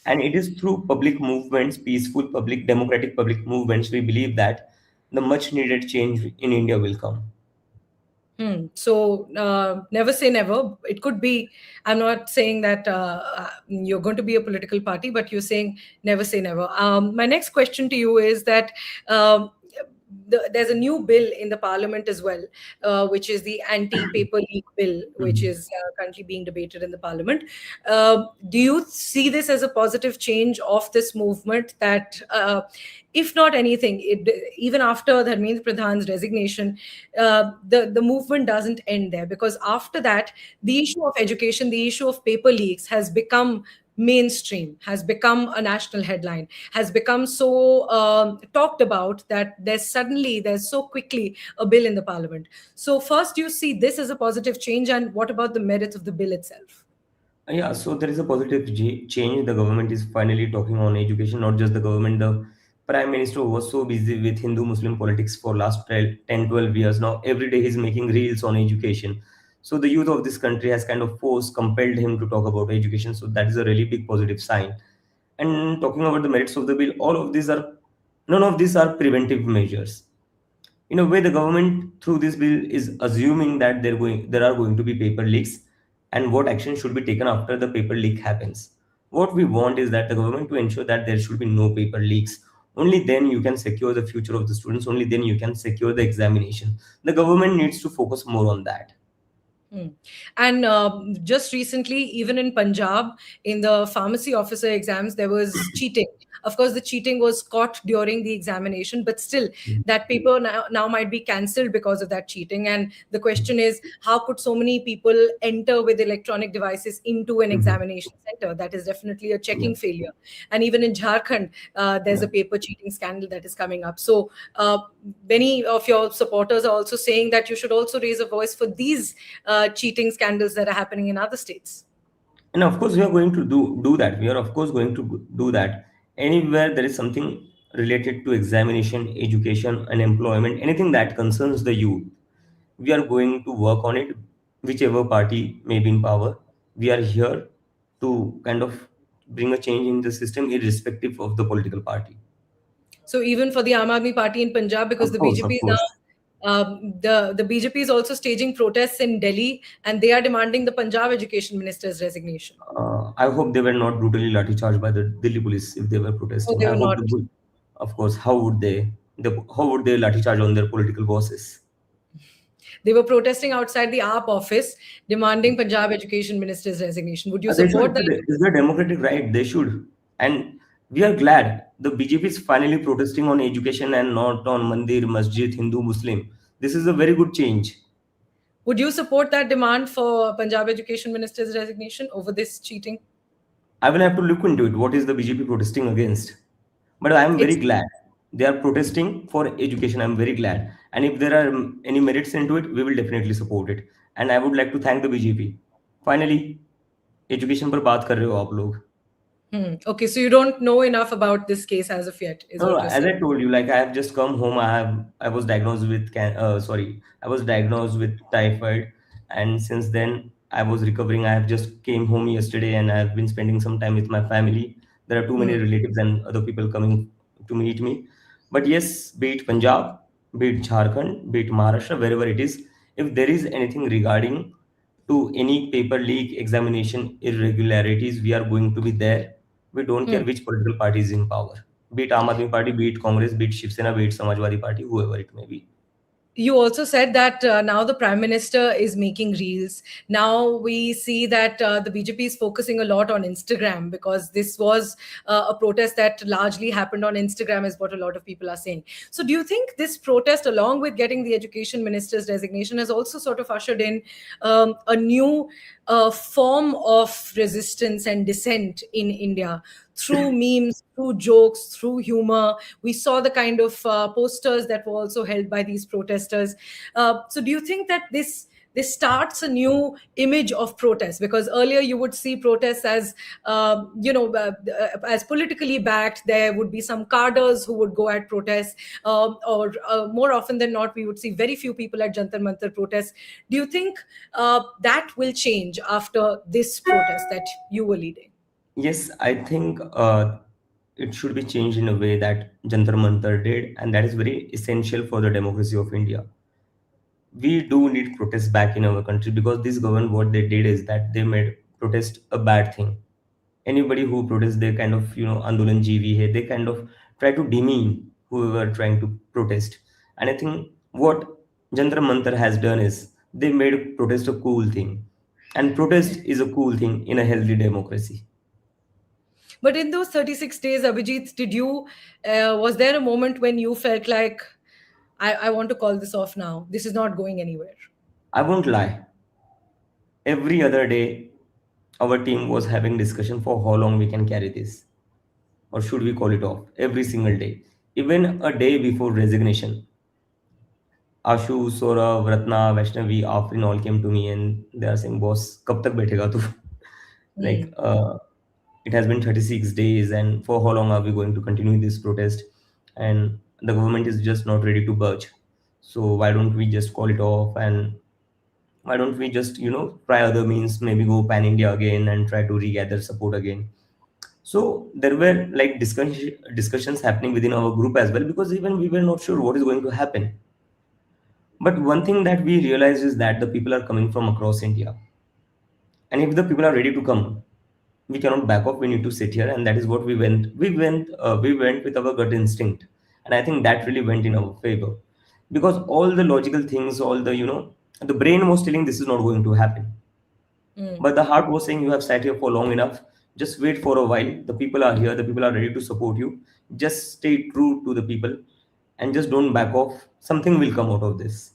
And it is through public movements, peaceful public, democratic public movements, we believe that the much needed change in India will come. Hmm. So never say never. It could be. I'm not saying that you're going to be a political party, but you're saying never say never. My next question to you is that um, there's a new bill in the parliament as well, which is the anti-paper leak bill, which Mhm. is currently being debated in the parliament. Do you see this as a positive change of this movement? That if not anything, even after Dharmendra Pradhan's resignation, the movement doesn't end there, because after that, the issue of education, the issue of paper leaks has become mainstream, has become a national headline, has become so talked about, that there's so quickly a bill in the parliament. So first, do you see this as a positive change, and what about the merits of the bill itself? Yeah, so there is a positive change. The government is finally talking on education, not just the government. The prime minister was so busy with Hindu Muslim politics for last 12, 10, 12 years. Now, every day he's making reels on education. So the youth of this country has kind of forced, compelled him to talk about education. So that is a really big positive sign. And talking about the merits of the bill, none of these are preventive measures. In a way, the government through this bill is assuming that there are going to be paper leaks, and what action should be taken after the paper leak happens. What we want is that the government to ensure that there should be no paper leaks. Only then you can secure the future of the students. Only then you can secure the examination. The government needs to focus more on that. Hmm. And just recently, even in Punjab, in the pharmacy officer exams, there was cheating. Of course, the cheating was caught during the examination, but still, that paper now might be cancelled because of that cheating. And the question is, how could so many people enter with electronic devices into an Mhm. examination center? That is definitely a Yeah, checking failure. And even in Jharkhand, there's yeah. a paper cheating scandal that is coming up. So many of your supporters are also saying that you should also raise a voice for these cheating scandals that are happening in other states. And of course, we are going to do that. We are of course going to do that. Anywhere there is something related to examination, education, and employment, anything that concerns the youth, we are going to work on it. Whichever party may be in power, we are here to kind of bring a change in the system, irrespective of the political party. So even for the Aam Aadmi Party in Punjab, because the Of BJP is now course. the BJP is also staging protests in Delhi, and they are demanding the Punjab education minister's resignation. I hope they were not brutally lathi charged by the Delhi police if they were No, protesting. they I were hope not. the of course, how would they? How would they lathi charge on their political bosses? They were protesting outside the AAP office, demanding Punjab education minister's resignation. Would you They should. support that? It's their democratic right. They should. And we are glad the BJP is finally protesting on education and not on Mandir, Masjid, Hindu, Muslim. This is a very good change. Would you support that demand for Punjab Education Minister's resignation over this cheating? I will have to look into it. What is the BJP protesting against? But I am very It's glad they are protesting for education. I'm very glad. And if there are any merits into it, we will definitely support it. And I would like to thank the BJP. Finally, education पर बात कर रहे हो आप लोग. Okay, so you don't know enough about this case as of yet, is No, what no, you're as saying. I told you, like I have just come home. I was diagnosed with I was diagnosed with typhoid, and since then I was recovering. I have just came home yesterday, and I have been spending some time with my family. There are too many Hmm. relatives and other people coming to meet me. But yes, be it Punjab, be it Jharkhand, be it Maharashtra, wherever it is, if there is anything regarding to any paper leak, examination irregularities, we are going to be there. We don't care Hmm. which political party is in power, be it Aam Aadmi Party, be it Congress, be it Shiv Sena, be it Samajwadi Party, whoever it may be. You also said that now the prime minister is making reels. Now we see that the BJP is focusing a lot on Instagram, because this was a protest that largely happened on Instagram, is what a lot of people are saying. So do you think this protest, along with getting the education minister's resignation, has also sort of ushered in a new form of resistance and dissent in India, through memes, through jokes, through humor? We saw the kind of posters that were also held by these protesters. So do you think that this starts a new image of protest? Because earlier you would see protests as as politically backed. There would be some carders who would go at protests, or more often than not we would see very few people at Jantar Mantar protests. Do you think that will change after this protest that you were leading? Yes, I think it should be changed in a way that Jantar Mantar did, and that is very essential for the democracy of India. We do need protests back in our country because this government, what they did is that they made protest a bad thing. Anybody who protests, they kind of, Andolan GV, hai, they kind of try to demean whoever trying to protest. And I think what Jantar Mantar has done is they made protest a cool thing. And protest is a cool thing in a healthy democracy. But in those 36 days, Abhijit, was there a moment when you felt like, I want to call this off now? This is not going anywhere. I won't lie. Every other day, our team was having discussion for how long we can carry this, or should we call it off every single day. Even a day before resignation, Ashu, Saurav, Ratna, Vaishnavi, Afrin all came to me and they are saying, "Boss, kab tak baithega tu?" like, Hmm. it has been 36 days, and for how long are we going to continue this protest? And the government is just not ready to budge. So why don't we just call it off, and why don't we just try other means, maybe go pan India again and try to regather support again? So there were like discussions happening within our group as well, because even we were not sure what is going to happen. But one thing that we realized is that the people are coming from across India, and if the people are ready to come, we cannot back off. We need to sit here, and that is what we went with our gut instinct. And I think that really went in our favor, because all the logical things, all the the brain was telling this is not going to happen, Hmm. but the heart was saying you have sat here for long enough. Just wait for a while. The people are here. The people are ready to support you. Just stay true to the people and just don't back off. Something will come out of this.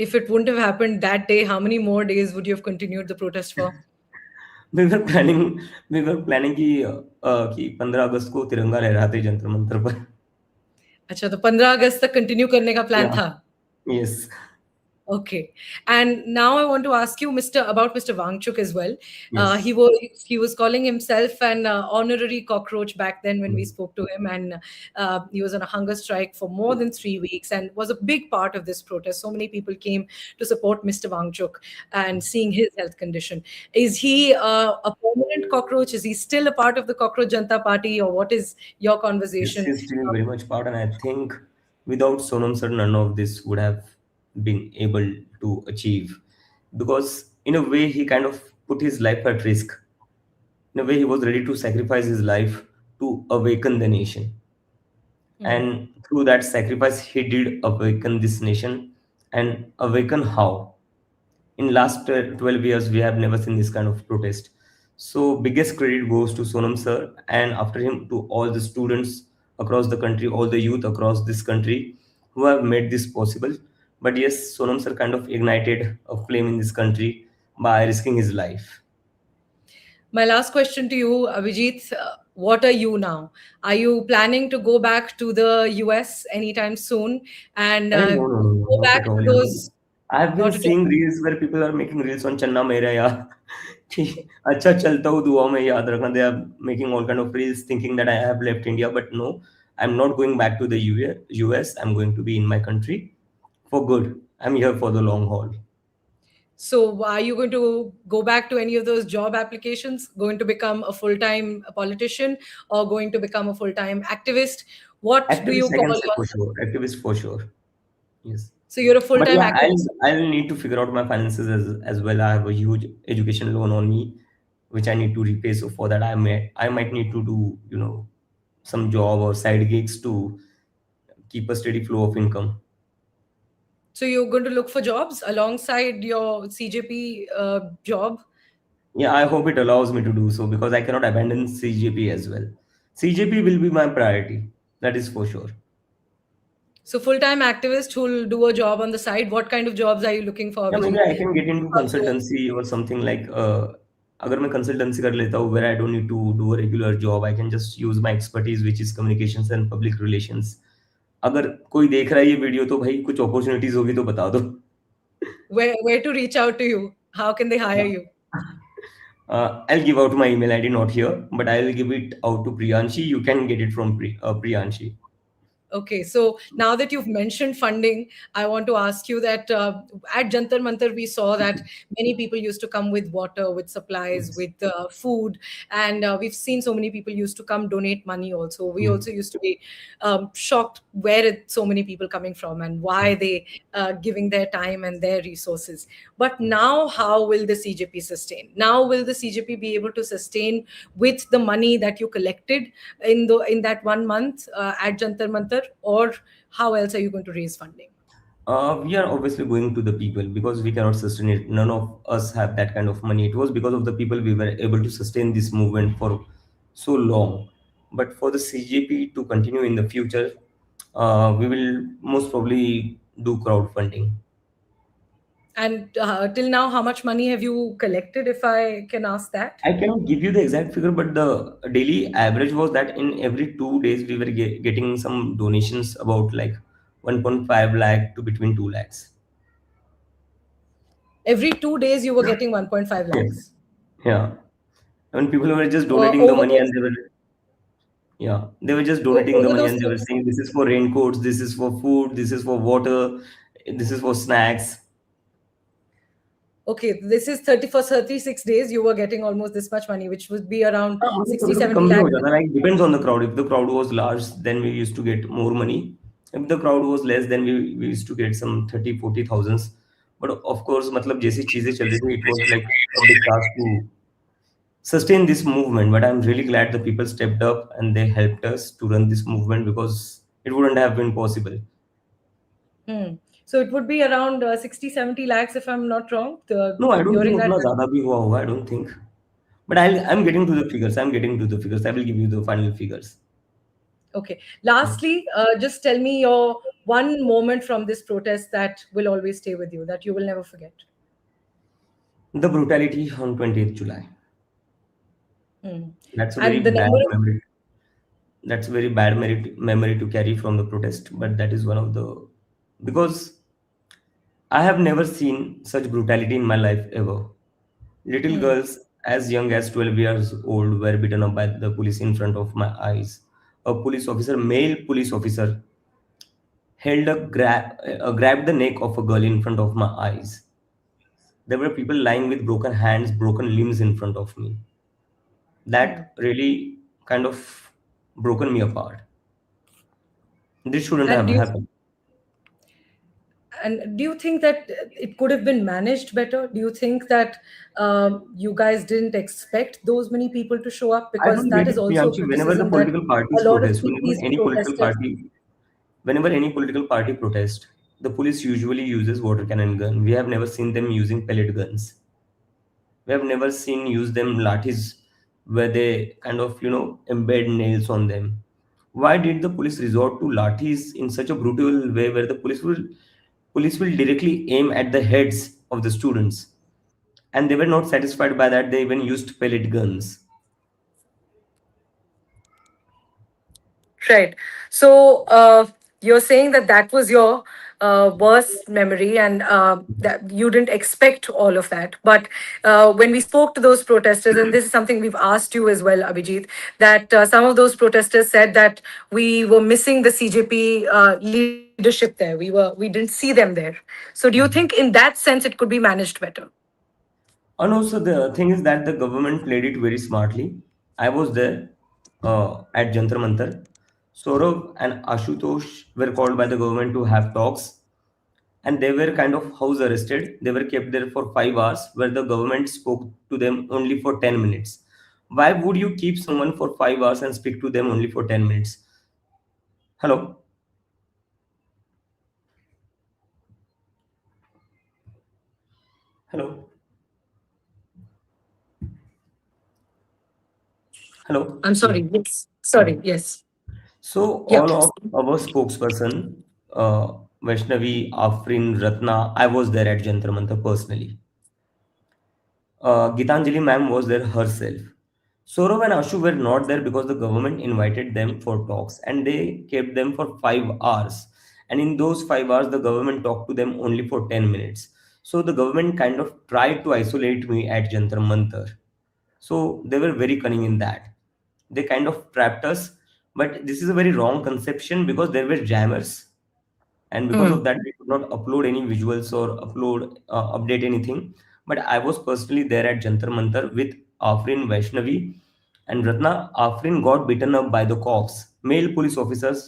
If it wouldn't have happened that day, how many more days would you have continued the protest for? We were planning we were planning कि 15 अगस्त को तिरंगा लहराते जंतर मंतर पर. अच्छा, तो 15 अगस्त तक continue करने का प्लान Yeah. था? Yes. Okay. And now I want to ask you, Mr. Wangchuk as well. Yes. He was calling himself an honorary cockroach back then when we Mm. spoke to him, and he was on a hunger strike for more than 3 weeks and was a big part of this protest. So many people came to support Mr. Wangchuk and seeing his health condition. Is he a permanent cockroach? Is he still a part of the Cockroach Janta Party, or what is your Yes, conversation? he's still very much part, and I think without Sonam sir, none of this would have been able to achieve, because in a way he kind of put his life at risk. In a way, he was ready to sacrifice his life to awaken the nation. Hmm. And through that sacrifice, he did awaken this nation. And awaken how? In last 12 years, we have never seen this kind of protest. So biggest credit goes to Sonam sir, and after him to all the students across the country, all the youth across this country who have made this possible. But yes, Sonam sir kind of ignited a flame in this country by risking his life. My last question to you, Abhijit, what are you now? Are you planning to go back to the US anytime soon and No, no, no, no, go not back at all. to You know, those? I've been Not at all. seeing reels where people are making reels on Channa Mera Ya. कि अच्छा चलता हूँ दुआ में याद रखना. They are making all kind of reels thinking that I have left India, but no, I'm not going back to the US. I'm going to be in my country for good. I'm here for the long haul. So, are you going to go back to any of those job applications? Going to become a full time politician or going to become a full time activist? What do you Activist, I call can say for yourself? sure. Activist for sure. Yes. So, you're a full But time yeah, activist. I'll need to figure out my finances as well. I have a huge education loan on me, which I need to repay. So for that, I might need to do, some job or side gigs to keep a steady flow of income. So, you're going to look for jobs alongside your CJP job. Yeah, I hope it allows me to do so because I cannot abandon CJP as well. CJP will be my priority. That is for sure. So, full time activist who'll do a job on the side. What kind of jobs are you looking for, Yeah, maybe Abhijit? I can get into consultancy or something like अगर मैं consultancy कर लेता हूँ where I don't need to do a regular job, I can just use my expertise which is communications and public relations. अगर कोई देख रहा है ये वीडियो तो भाई कुछ opportunities होगी तो बता दो. Where to reach out to you? How can they hire you? I'll give out my email ID not here, but I'll give it out to Priyanshi. You can get it from Priyanshi. Okay, so now that you've mentioned funding, I want to ask you that at Jantar Mantar, we saw that many people used to come with water, with supplies, Yes. with food, and we've seen so many people used to come donate money also. We Yeah. also used to be shocked where so many people coming from and why they giving their time and their resources. But now, how will the CJP sustain? Now, will the CJP be able to sustain with the money that you collected in that 1 month at Jantar Mantar, or how else are you going to raise funding? We are obviously going to the people because we cannot sustain it. None of us have that kind of money. It was because of the people we were able to sustain this movement for so long. But for the CJP to continue in the future, we will most probably do crowdfunding. And till now, how much money have you collected, if I can ask that? I cannot give you the exact figure, but the daily average was that in every 2 days we were getting some donations about like 1.5 lakh to between 2 lakhs. Every 2 days, you were getting 1.5 Yeah. lakhs. Yeah. I mean, people were just donating the Over money and those, they were just donating the over money those and they were 30, saying, this is for raincoats, this is for food, this is for water, this is for snacks. okay, this is 30 for 36 days, you were getting almost this much money, which would be around हाँ, मतलब 60, कभी कभी 70 कम भी lakhs. हो जाता है like depends on the crowd. If the crowd was large then we used to get more money. If the crowd was less then we used to get some 30-40 thousands. But of course मतलब जैसी चीजें चल रही थी it was like a big task to sustain this movement, but I'm really glad the people stepped up and they helped us to run this movement because it wouldn't have been possible. Hmm. So it would be around 60, 70 lakhs, if I'm not wrong, No, I don't think during that उतना time. ज्यादा भी हुआ होगा. I don't think. But I'm getting to the figures. I'm getting to the figures. I will give you the final figures. Okay. Lastly, just tell me your one moment from this protest that will always stay with you, that you will never forget. The brutality on 20th July. Hmm. That's a very And the bad number of, memory. That's a very bad memory to carry from the protest. But that is one of the because I have never seen such brutality in my life ever. Little hmm, girls as young as 12 years old were beaten up by the police in front of my eyes. A police officer, male police officer, grabbed the neck of a girl in front of my eyes. There were people lying with broken hands, broken limbs in front of me. hmm. That really kind of broken me apart. This shouldn't And have do you happened. and do you think that it could have been managed better? Do you think that you guys didn't expect those many people to show up? I Because don't that get is it, also a Priyanshi. Whenever the criticism that political parties a lot of protest, peaceful protesters. whenever any political party protest, the police usually uses water cannon gun. We have never seen them using pellet guns. We have never seen use them lathis where they kind of embed nails on them. Why did the police resort to lathis in such a brutal way where the police will police will directly aim at the heads of the students. And they were not satisfied by that, they even used pellet guns. Right. So you're saying that that was your worst memory, and that you didn't expect all of that. But when we spoke to those protesters, and this is something we've asked you as well, Abhijit, that some of those protesters said that we were missing the CJP leadership there. We didn't see them there. So do you think, in that sense, it could be managed better? And also, the thing is that the government played it very smartly. I was there at Jantar Mantar. Saurav and Ashutosh were called by the government to have talks, and they were kind of house arrested. They were kept there for 5 hours, where the government spoke to them only for 10 minutes. Why would you keep someone for 5 hours and speak to them only for 10 minutes? Hello? Hello? Hello? I'm Yeah. sorry. Yes. Yeah. Sorry. Yes. So Yeah. all of our spokesperson, Vaishnavi, Afrin, Ratna, I was there at Jantar Mantar personally. Gitanjali ma'am was there herself. Saurav and Ashu were not there because the government invited them for talks and they kept them for 5 hours. And in those 5 hours, the government talked to them only for 10 minutes. So the government kind of tried to isolate me at Jantar Mantar. So they were very cunning in that. They kind of trapped us, but this is a very wrong conception because there were jammers, and because of Mm, that, we could not upload any visuals or update anything. But I was personally there at Jantar Mantar with Afrin, Vaishnavi, and Ratna. Afrin got beaten up by the cops. Male police officers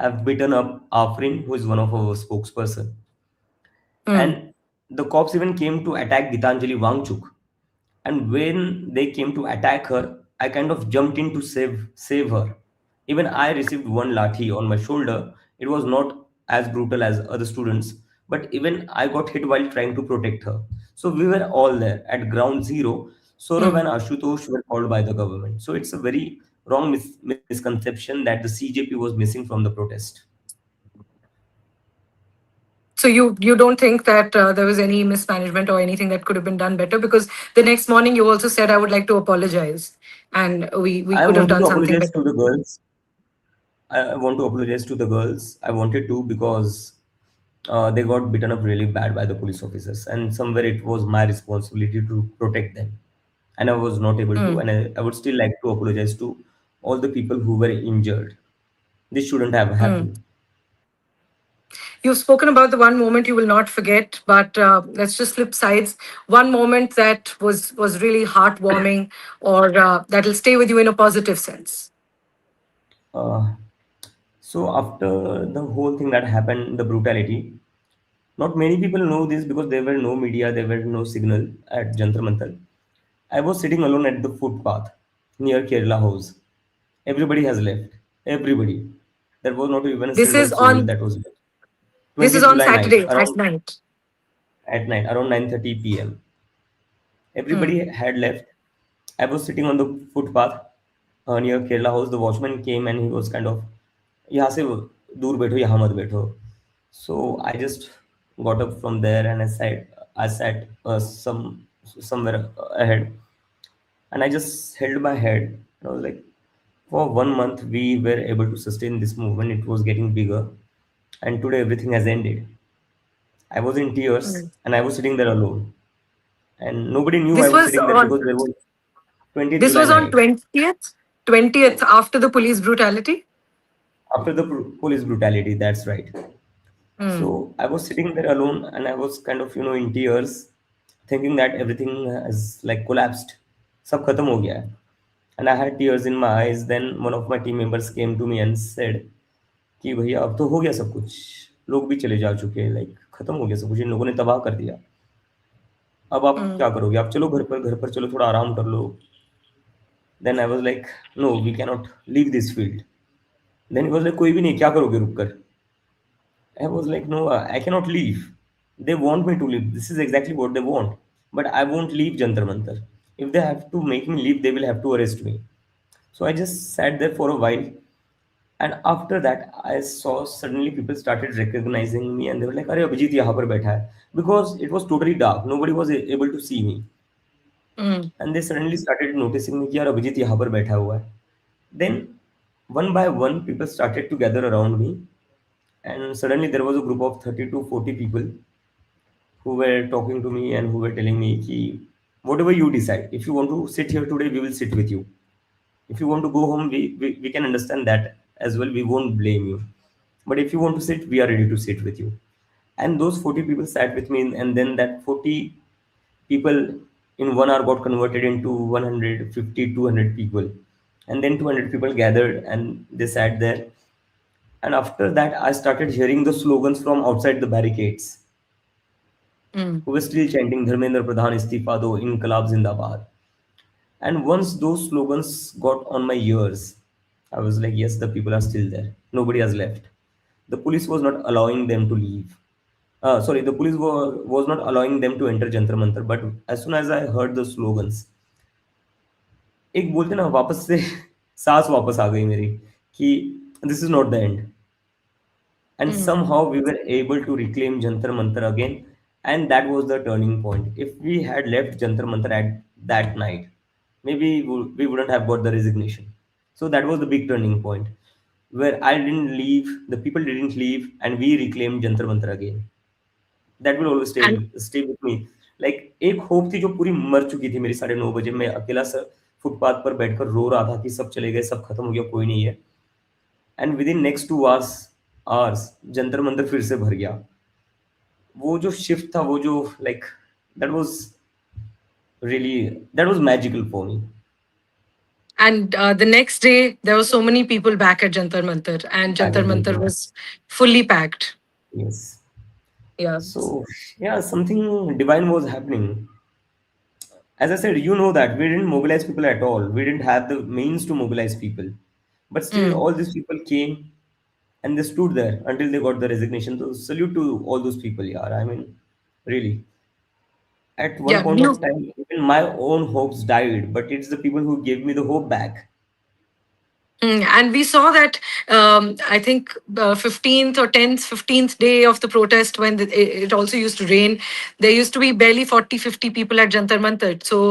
have beaten up Afrin, who is one of our spokesperson. mm, And the cops even came to attack Gitanjali Wangchuk. And when they came to attack her, I kind of jumped in to save her. Even I received one lathi on my shoulder. It was not as brutal as other students, but even I got hit while trying to protect her. So we were all there at ground zero. Saurav mm. and Ashutosh were called by the government. So it's a very wrong misconception that the CJP was missing from the protest. So you don't think that there was any mismanagement or anything that could have been done better? Because the next morning you also said, I would like to apologize, and we I could have wanted done to something apologize better. to the girls. I want to apologize to the girls. I wanted to because they got beaten up really bad by the police officers, and somewhere it was my responsibility to protect them, and I was not able to. Mm, And I would still like to apologize to all the people who were injured. This shouldn't have mm. happened. You've spoken about the one moment you will not forget, but let's just flip sides. One moment that was really heartwarming, or that will stay with you in a positive sense. Uh, so after the whole thing that happened, the brutality, not many people know this because there were no media, there were no signal at Jantar Mantar. I was sitting alone at the footpath near Kerala House. Everybody has left. Everybody. There was not even a This single is soul on that was left. this is 20th on July night, Saturday at around night. at night, around 9:30 p.m. Mm, Everybody had left. I was sitting on the footpath near Kerala House. The watchman came and he was kind of, यहाँ से दूर बैठो यहाँ मत बैठो. So I just got up from there and I sat somewhere ahead, and I just held my head. And I was like, for 1 month we were able to sustain this movement. It was getting bigger, and today everything has ended. I was in tears mm. and I was sitting there alone. And nobody knew I This was was sitting there on because there was 20th this July was on night 20th after the police brutality. after the police brutality. That's right. Mm, So I was sitting there alone and I was kind of, in tears, thinking that everything has like collapsed. Sab khatam ho gaya hai. And I had tears in my eyes. Then one of my team members came to me and said कि भैया अब तो हो गया सब कुछ, लोग भी चले जा चुके हैं, लाइक खत्म हो गया सब कुछ, इन लोगों ने तबाह कर दिया, अब आप mm, क्या करोगे, आप चलो घर पर चलो थोड़ा आराम कर लो. Then I was like no we can not leave this field. Then he was like कोई भी नहीं, क्या करोगे रुक कर. I was like, no, I cannot leave. They want me to leave. This is exactly what they want. But I won't leave Jantar Mantar. If they have to make me leave, they will have to arrest me. So I just sat there for a while And after that, I saw suddenly people started recognizing me and they were like, "Arey Abhijit यहाँ पर बैठा है," because it was totally dark. Nobody was able to see me, Mm, and they suddenly started noticing me कि यार अभिजीत यहाँ पर बैठा हुआ है. Then one by one, people started to gather around me, and suddenly there was a group of 30 to 40 people who were talking to me and who were telling me कि whatever you decide, if you want to sit here today, we will sit with you. If you want to go home, we can understand that as well. We won't blame you. But if you want to sit, we are ready to sit with you. And those 40 people sat with me, and then that 40 people in 1 hour got converted into 150, 200 people. And then 200 people gathered and they sat there. And after that, I started hearing the slogans from outside the barricades mm. who were still chanting Dharmendra Pradhan Istifa Do, Inqilab Zindabad. And once those slogans got on my ears, I was like, yes, the people are still there. Nobody has left. The police was not allowing them to leave. Sorry, the police was not allowing them to enter Jantar Mantar. But as soon as I heard the slogans, एक बोलते ना वापस से सांस वापस आ गई मेरी कि this is not the end. And Mm. somehow we were able to reclaim Jantar Mantar again, and that was the turning point. If we had left Jantar Mantar at that night, maybe we wouldn't have got the resignation. So that was the big turning point, where I didn't leave, the people didn't leave, and we reclaimed Jantar Mantar again. That will always And stay with me. Like एक hope थी जो पूरी मर चुकी थी मेरी 9:30 बजे. मैं अकेला फुटपाथ पर बैठकर रो रहा था कि सब चले गए, सब खत्म हो गया, कोई नहीं है. And with in next 2 hours Jantar Mantar फिर से भर गया. वो जो शिफ्ट था, वो जो like that was really, that was magical for me. the next day, there were so many people back at Jantar Mantar, and back Jantar at Mantar Jantar. was fully packed. Yes. Yeah. So yeah, something divine was happening. As I said, you know that we didn't mobilize people at all. We didn't have the means to mobilize people. But still, Mm. all these people came and they stood there until they got the resignation. So, salute to all those people, yeah. I mean, really. At one Yeah. point of time, even my own hopes died, but it's the people who gave me the hope back. And we saw that, I think, 15th or 10th, 15th day of the protest, when it also used to rain, there used to be barely 40, 50 people at Jantar Mantar. So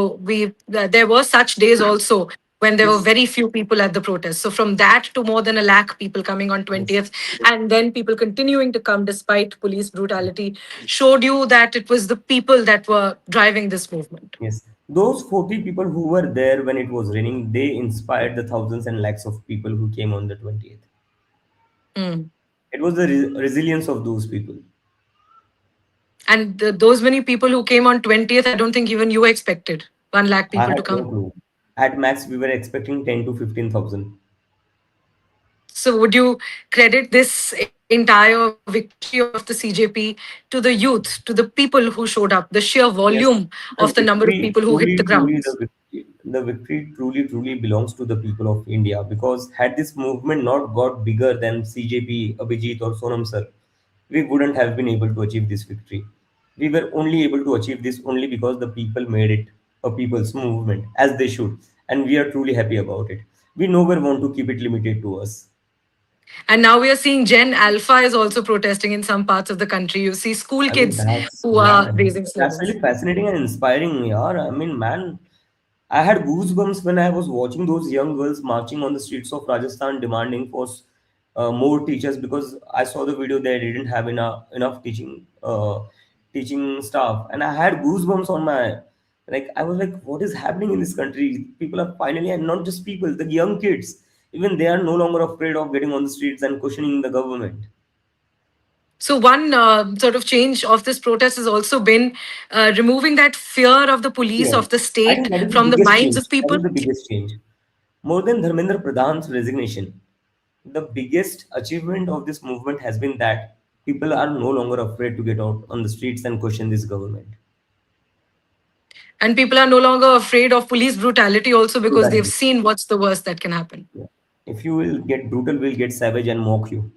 there were such days also when there were Yes, very few people at the protest. So from that to more than a lakh people coming on yes, 20th, and then people continuing to come despite police brutality, showed you that it was the people that were driving this movement. yes. Those 40 people who were there when it was raining, they inspired the thousands and lakhs of people who came on the 20th. Mm. It was the resilience of those people. And those many people who came on 20th, I don't think even you expected 1 lakh I people had to no come. clue. At max, we were expecting 10 to 15,000. So would you credit this entire victory of the CJP to the youth, to the people who showed up, the sheer Yes, volume of the the number of victory people who hit the grounds? the victory truly belongs to the people of India. Because had this movement not got bigger than CJP, Abhijit, or Sonam sir, we wouldn't have been able to achieve this victory. We were only able to achieve this only because the people made it a people's movement, as they should, and we are truly happy about it. We nowhere want to keep it limited to us. And now we are seeing Gen Alpha is also protesting in some parts of the country. You see school I mean, kids who are raising that's slogans. really fascinating and inspiring, yaar. I mean, man, I had goosebumps when I was watching those young girls marching on the streets of Rajasthan demanding for more teachers, because I saw the video, they didn't have enough teaching staff, and I had goosebumps on my, like, I was like, what is happening in this country? People are finally, and not just people, the young kids, even they are no longer afraid of getting on the streets and questioning the government. So one sort of change of this protest has also been removing that fear of the police, Yes, of the I state think that is the from the biggest minds change. of That people. is the biggest change. More than Dharmendra Pradhan's resignation, the biggest achievement of this movement has been that people are no longer afraid to get out on the streets and question this government. And people are no longer afraid of police brutality also, because they've Brutality. seen what's the worst that can happen. Yeah. If you will get brutal, we'll get savage and mock you.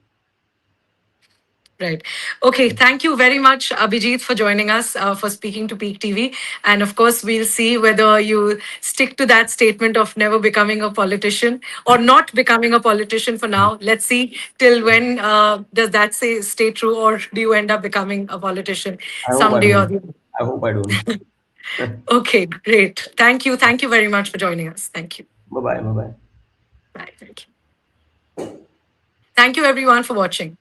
Right. Okay. Thank you very much, Abhijit, for joining us, for speaking to Peak TV. And of course, we'll see whether you stick to that statement of never becoming a politician or not becoming a politician for now. Let's see till when does that stay true, or do you end up becoming a politician I hope I someday or don't. the other? I hope I don't. Okay. Great. Thank you. Thank you very much for joining us. Thank you. Bye bye. Bye bye. Bye. Thank you. Thank you, everyone, for watching.